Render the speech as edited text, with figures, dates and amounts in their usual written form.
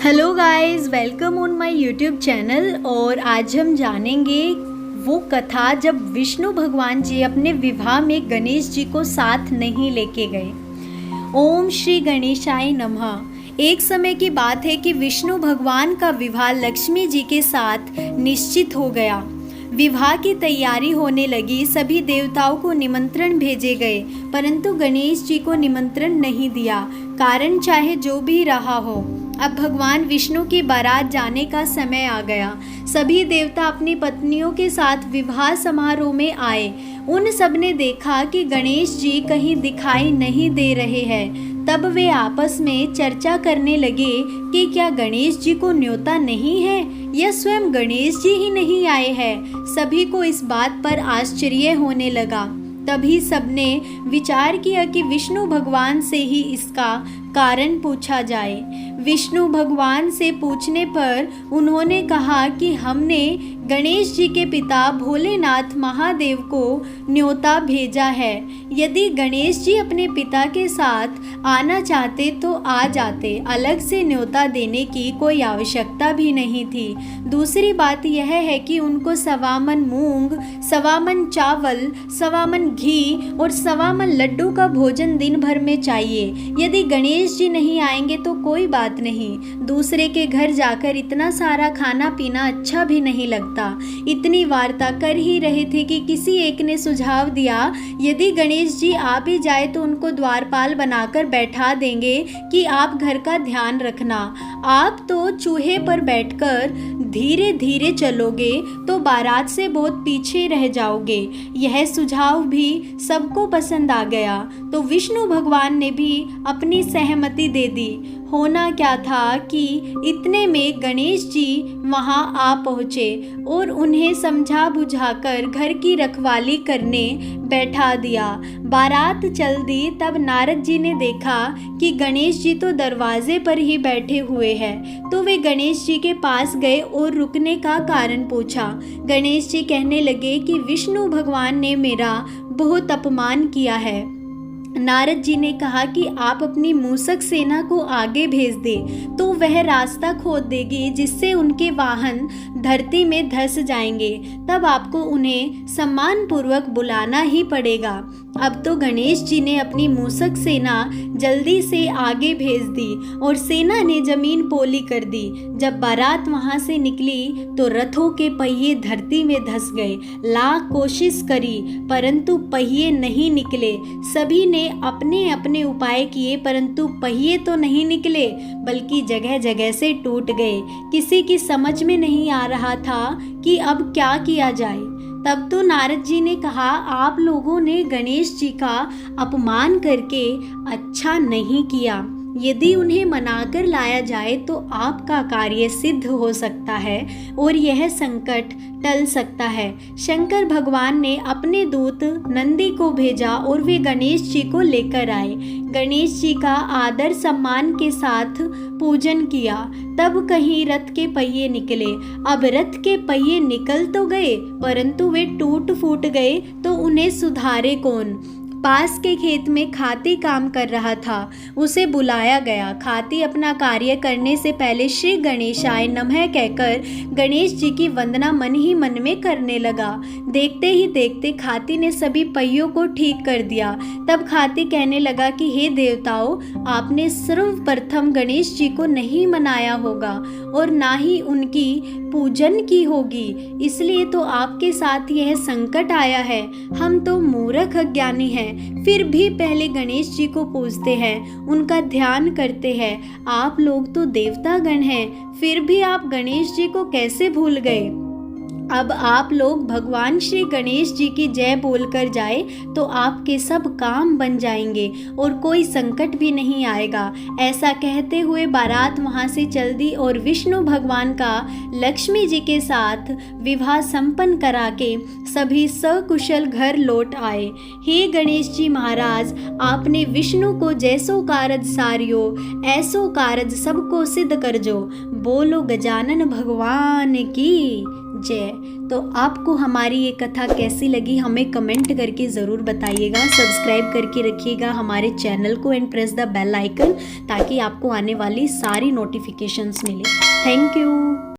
Hello guys, welcome on my YouTube channel. और आज हम जानेंगे वो कथा जब विष्णु भगवान जी अपने विवाह में गणेश जी को साथ नहीं लेके गए। ओम श्री गणेशाय नमः। एक समय की बात है कि विष्णु भगवान का विवाह लक्ष्मी जी के साथ निश्चित हो गया। विवाह की तैयारी होने लगी। सभी देवताओं को निमंत्रण भेजे गए, परंतु गणेश जी को निमंत्रण नहीं दिया। कारण चाहे जो भी रहा हो, अब भगवान विष्णु की बारात जाने का समय आ गया। सभी देवता अपनी पत्नियों के साथ विवाह समारोह में आए। उन सब ने देखा कि गणेश जी कहीं दिखाई नहीं दे रहे हैं। तब वे आपस में चर्चा करने लगे कि क्या गणेश जी को न्योता नहीं है या स्वयं गणेश जी ही नहीं आए हैं। सभी को इस बात पर आश्चर्य होने लगा। तभी सबने विचार किया कि विष्णु भगवान से ही इसका कारण पूछा जाए। विष्णु भगवान से पूछने पर उन्होंने कहा कि हमने गणेश जी के पिता भोलेनाथ महादेव को न्योता भेजा है। यदि गणेश जी अपने पिता के साथ आना चाहते तो आ जाते, अलग से न्योता देने की कोई आवश्यकता भी नहीं थी। दूसरी बात यह है कि उनको 1.25 मन मूंग, 1.25 मन चावल, 1.25 मन घी और 1.25 मन लड्डू का भोजन दिन भर में चाहिए। यदि गणेश जी नहीं आएंगे तो कोई बात नहीं, दूसरे के घर जाकर इतना सारा खाना पीना अच्छा भी नहीं लगता। इतनी वार्ता कर ही रहे थे कि किसी एक ने सुझाव दिया, यदि गणेश जी आ भी जाए तो उनको द्वारपाल बनाकर बैठा देंगे कि आप घर का ध्यान रखना। आप तो चूहे पर बैठकर धीरे धीरे चलोगे तो बारात से बहुत पीछे रह जाओगे। यह सुझाव भी सबको पसंद आ गया, तो विष्णु भगवान ने भी अपनी सहमति दे दी। होना क्या था कि इतने में गणेश जी वहां आ पहुँचे और उन्हें समझा बुझाकर घर की रखवाली करने बैठा दिया। बारात चल दी। तब नारद जी ने देखा कि गणेश जी तो दरवाजे पर ही बैठे हुए हैं, तो वे गणेश जी के पास गए और रुकने का कारण पूछा। गणेश जी कहने लगे कि विष्णु भगवान ने मेरा बहुत अपमान किया है। नारद जी ने कहा कि आप अपनी मूसक सेना को आगे भेज दे तो वह रास्ता खोद देगी, जिससे उनके वाहन धरती में धंस जाएंगे। तब आपको उन्हें सम्मान पूर्वक बुलाना ही पड़ेगा। अब तो गणेश जी ने अपनी मूसक सेना जल्दी से आगे भेज दी और सेना ने जमीन पोली कर दी। जब बारात वहां से निकली तो रथों के पहिए धरती में धंस गए। लाख कोशिश करी परंतु पहिए नहीं निकले। सभी ने अपने अपने उपाय किए परंतु पहिए तो नहीं निकले, बल्कि जगह जगह से टूट गए। किसी की समझ में नहीं आ रहा था कि अब क्या किया जाए। तब तो नारद जी ने कहा, आप लोगों ने गणेश जी का अपमान करके अच्छा नहीं किया। यदि उन्हें मनाकर लाया जाए तो आपका कार्य सिद्ध हो सकता है और यह संकट टल सकता है। शंकर भगवान ने अपने दूत नंदी को भेजा और वे गणेश जी को लेकर आए। गणेश जी का आदर सम्मान के साथ पूजन किया। तब कहीं रथ के पहिए निकले। अब रथ के पहिए निकल तो गए परंतु वे टूट फूट गए, तो उन्हें सुधारे कौन। पास के खेत में खाती काम कर रहा था, उसे बुलाया गया। खाती अपना कार्य करने से पहले श्री गणेशाय नमः कहकर गणेश जी की वंदना मन ही मन में करने लगा। देखते ही देखते खाती ने सभी पहियों को ठीक कर दिया। तब खाती कहने लगा कि हे देवताओं, आपने सर्वप्रथम गणेश जी को नहीं मनाया होगा और ना ही उनकी पूजन की होगी, इसलिए तो आपके साथ यह संकट आया है। हम तो मूर्ख अज्ञानी हैं, फिर भी पहले गणेश जी को पूजते हैं, उनका ध्यान करते हैं। आप लोग तो देवता गण हैं, फिर भी आप गणेश जी को कैसे भूल गए। अब आप लोग भगवान श्री गणेश जी की जय बोलकर जाए तो आपके सब काम बन जाएंगे और कोई संकट भी नहीं आएगा। ऐसा कहते हुए बारात वहां से चल दी और विष्णु भगवान का लक्ष्मी जी के साथ विवाह संपन्न करा के सभी सकुशल घर लौट आए। हे गणेश जी महाराज, आपने विष्णु को जैसो कारज सारियो, ऐसो कारज सबको सिद्ध कर जो। बोलो गजानन भगवान की जय। तो आपको हमारी ये कथा कैसी लगी हमें कमेंट करके ज़रूर बताइएगा। सब्सक्राइब करके रखिएगा हमारे चैनल को and press the bell icon ताकि आपको आने वाली सारी नोटिफिकेशंस मिले। Thank you.